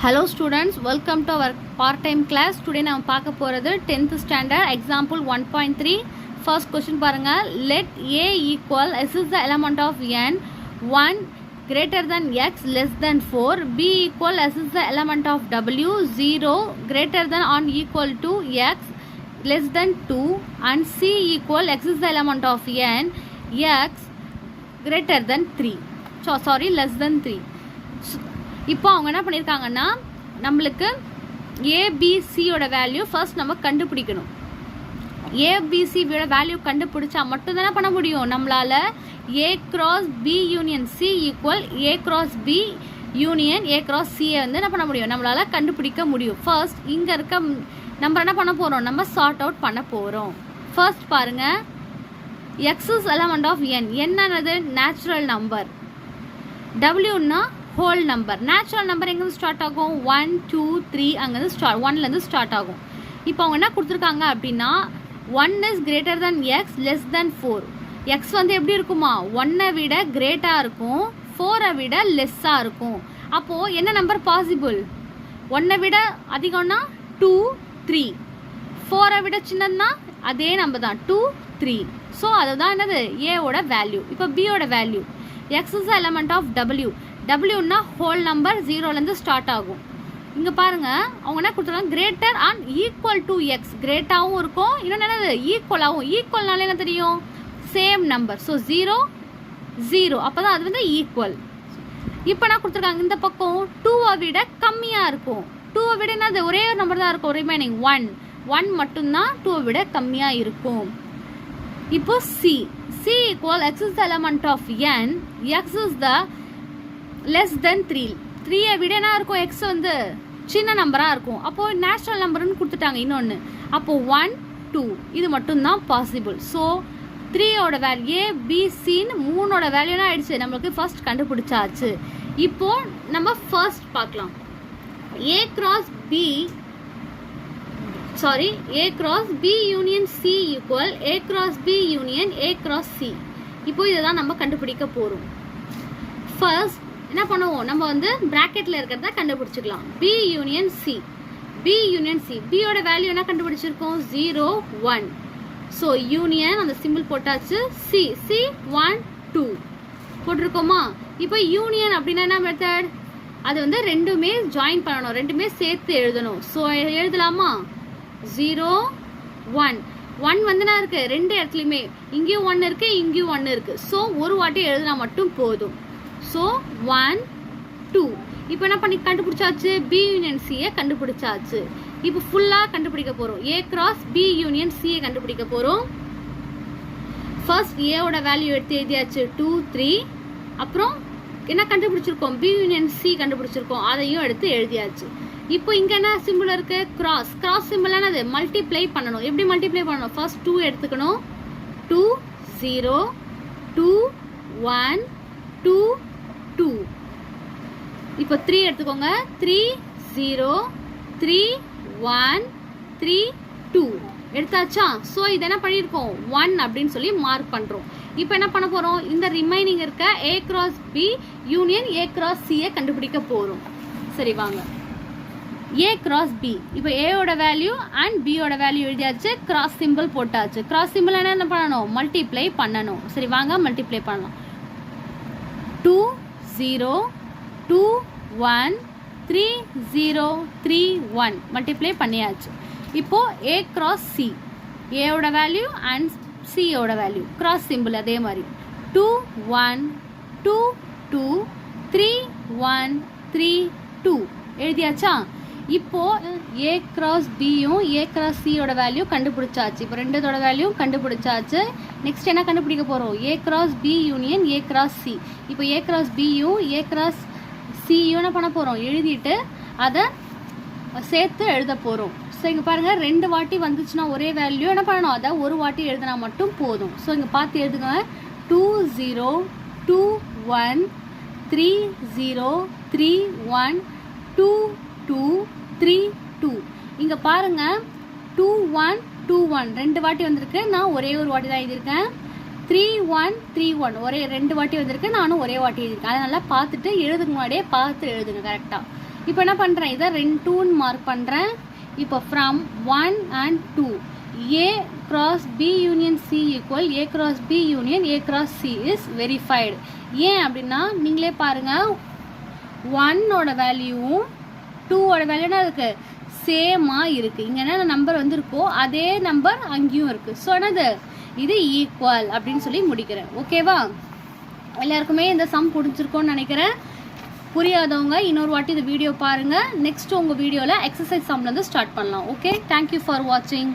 Hello students, welcome to our part-time class. Today நாம் பார்க்க போறது 10th standard example 1.3. First question பாருங்க. Let a equal s is the element of n 1 greater than x less than 4. B equal s is the element of w 0 greater than or equal to x less than 2 and c equal x is the element of n x greater than 3. So sorry, less than 3. இப்போ அவங்க என்ன பண்ணியிருக்காங்கன்னா நம்மளுக்கு ஏபிசியோட value first நம்ம கண்டுபிடிக்கணும். ஏபிசியோட value கண்டுபிடிச்சா மட்டும் தானே பண்ண முடியும். நம்மளால A cross B union C equal A cross B union A cross சியை வந்து என்ன பண்ண முடியும், நம்மளால கண்டுபிடிக்க முடியும். ஃபர்ஸ்ட் இங்கே இருக்க நம்ம என்ன பண்ண போகிறோம், நம்ம சார்ட் அவுட் பண்ண போகிறோம். ஃபர்ஸ்ட் பாருங்க, x is element of N. என்னது நேச்சுரல் நம்பர், டபிள்யூன்னா ஹோல் நம்பர். நேச்சுரல் நம்பர் எங்கேருந்து ஸ்டார்ட் ஆகும், 1 2 3 அங்கேருந்து ஒன்லேருந்து ஸ்டார்ட் ஆகும். இப்போ அவங்க என்ன கொடுத்துருக்காங்க அப்படின்னா 1 is greater than X less than 4. X வந்து எப்படி இருக்குமா, 1ஐ விட கிரேட்டாக இருக்கும், 4ஐ விட லெஸ்ஸாக இருக்கும். அப்போது என்ன நம்பர் பாசிபிள், 1ஐ விட அதிகம்னா 2 3, 4ஐ விட சின்னதுன்னா அதே நம்பர் தான் 2 3. ஸோ அதுதான் என்னது ஏவோட வேல்யூ. இப்போ பியோட value, x is element of W. டபிள்யூன்னா ஹோல் நம்பர், 0லேருந்து ஸ்டார்ட் ஆகும். இங்கே பாருங்கள் அவங்க என்ன கொடுத்துருக்காங்க, greater and equal to x. கிரேட்டாகவும் இருக்கும், இன்னொன்று என்னது ஈக்குவலாகவும். ஈக்குவல்னால என்ன தெரியும், சேம் நம்பர். ஸோ 0 0, அப்போ தான் அது வந்து ஈக்குவல். இப்போ என்ன கொடுத்துருக்காங்க, இந்த பக்கம் 2ஐ விட கம்மியாக இருக்கும். 2ஐ விட என்னது ஒரே ஒரு நம்பர் தான் இருக்கும், ரிமைனிங் 1 மட்டும்தான் 2ஐ விட கம்மியாக இருக்கும். இப்போ C equal x is the element of N, x is the less than 3. 3ஐ விட என்ன இருக்கும், எக்ஸ் வந்து சின்ன நம்பராக இருக்கும். அப்போது நேச்சுரல் நம்பர்னு கொடுத்துட்டாங்க இன்னொன்று. அப்போது 1 2 இது மட்டும்தான் பாசிபிள். ஸோ 3யோட வேல்யூ ஏபிசின்னு 3ஓட வேல்யூனா ஆயிடுச்சு, நம்மளுக்கு ஃபர்ஸ்ட் கண்டுபிடிச்சாச்சு. இப்போது நம்ம ஃபர்ஸ்ட் பார்க்கலாம். A cross B union C equal A cross B union A cross C. இப்போ இதை தான் நம்ம கண்டுபிடிக்க போகிறோம். ஃபர்ஸ்ட் என்ன பண்ணுவோம், நம்ம வந்து பிராக்கெட்டில் இருக்கிறத கண்டுபிடிச்சிக்கலாம். பி யூனியன் சி, பியோட வேல்யூ என்ன கண்டுபிடிச்சிருக்கோம், 0 1. ஸோ யூனியன் அந்த சிம்பிள் போட்டாச்சு. சி 1 2 போட்டிருக்கோமா. இப்போ யூனியன் அப்படின்னா என்ன மெத்தட், அது வந்து ரெண்டுமே ஜாயின் பண்ணணும், ரெண்டுமே சேர்த்து எழுதணும். ஸோ எழுதலாமா, 0 1 1 வந்து என்ன இருக்கு, ரெண்டு இடத்துலையுமே இங்கேயும் 1 இருக்கு, இங்கேயும் 1 இருக்கு. ஸோ ஒரு வாட்டி எழுதினா மட்டும் போதும். ஸோ 1 2. இப்போ என்ன பண்ணி கண்டுபிடிச்சாச்சு, பி யூனியன் சியை கண்டுபிடிச்சாச்சு. இப்போ ஃபுல்லாக கண்டுபிடிக்க போகிறோம். ஏ கிராஸ் பி யூனியன் சியை கண்டுபிடிக்க போகிறோம். ஃபர்ஸ்ட் ஏவோட வேல்யூ எடுத்து எழுதியாச்சு 2 3. அப்புறம் என்ன கண்டுபிடிச்சிருக்கோம், பி யூனியன் சி கண்டுபிடிச்சிருக்கோம், அதையும் எடுத்து எழுதியாச்சு. இப்போ இங்கே என்ன சிம்பிள் இருக்கு, கிராஸ் சிம்பிள் என்னது, மல்டிப்ளை பண்ணணும். எப்படி மல்டிப்ளை பண்ணணும், ஃபர்ஸ்ட் 2 எடுத்துக்கணும். 2 0 2 1 2 2. இப்போ 3 எடுத்துக்கோங்க. 3 0 3 1 3 2 எடுத்தாச்சா. ஸோ இது என்ன பண்ணியிருக்கோம், 1 அப்படின்னு சொல்லி மார்க் பண்ணுறோம். இப்போ என்ன பண்ண போகிறோம், இந்த ரிமைனிங் இருக்க A cross B union A cross சியை கண்டுபிடிக்க போகிறோம். சரி வாங்க, ஏ கிராஸ் பி. இப்போ ஏயோட வேல்யூ அண்ட் பியோட வேல்யூ எழுதியாச்சு, கிராஸ் சிம்பிள் போட்டாச்சு. கிராஸ் சிம்பிள் என்ன பண்ணணும், மல்டிப்ளை பண்ணணும். சரி வாங்க மல்டிப்ளை பண்ணலாம். 2 0 2 1 3 0 3 1 மல்டிப்ளை பண்ணியாச்சு. இப்போ ஏ கிராஸ் சி, ஏவோட வேல்யூ அண்ட் சியோட வேல்யூ, கிராஸ் சிம்பிள் அதே மாதிரி 2 1 2 2 3 1 3 2 எழுதியாச்சா. இப்போ ஏ கிராஸ் பியும் ஏ கிராஸ் சியோட வேல்யூ கண்டுபிடிச்சாச்சு. இப்போ ரெண்டோட வேல்யூ கண்டுபிடிச்சாச்சு. நெக்ஸ்ட் என்ன கண்டுபிடிக்க போகிறோம், A cross B union A cross C. இப்போ ஏ கிராஸ் பியும் ஏ கிராஸ் சியும் என்ன பண்ண போகிறோம், எழுதிட்டு அதை சேர்த்து எழுத போகிறோம். ஸோ இங்கே பாருங்கள், 2 வாட்டி வந்துச்சுன்னா ஒரே வேல்யூ என்ன பண்ணணும், அதை ஒரு வாட்டி எழுதினா மட்டும் போதும். ஸோ இங்கே பார்த்து எழுதுங்க. 2 0 2 1 3 0 3 1 2 2 3 2. இங்கே பாருங்கள் 2 1 2 1 2 வாட்டி வந்திருக்கு, நான் ஒரே ஒரு வாட்டி தான் எழுதியிருக்கேன். 3 1 3 1 ஒரே 2 வாட்டி வந்திருக்கு, நானும் ஒரே வாட்டி எழுதியிருக்கேன். அதை நல்லா பார்த்துட்டு எழுதுக்கு முன்னாடியே பார்த்து எழுதுங்க கரெக்டாக. இப்போ என்ன பண்ணுறேன், இதை 2ன்னு மார்க் பண்ணுறேன். இப்போ from 1 and 2 A cross B union C equal A cross B union A cross C is verified. ஏன் அப்படின்னா நீங்களே பாருங்கள், 1ஓட வேல்யூவும் 2ஓட வேல்யூ என்ன இருக்குது, சேமாக இருக்குது. இங்கே என்ன நம்பர் வந்து இருக்கோ அதே நம்பர் அங்கேயும் இருக்குது. ஸோ என்னது, இது ஈக்குவல் அப்படின்னு சொல்லி முடிக்கிறேன். ஓகேவா, எல்லாருக்குமே இந்த சம் பிடிச்சிருக்கோன்னு நினைக்கிறேன். புரியாதவங்க இன்னொரு வாட்டி இந்த வீடியோ பாருங்கள். நெக்ஸ்ட் உங்கள் வீடியோவில் எக்ஸசைஸ் சம்லேருந்து ஸ்டார்ட் பண்ணலாம். ஓகே, தேங்க்யூ ஃபார் வாட்சிங்.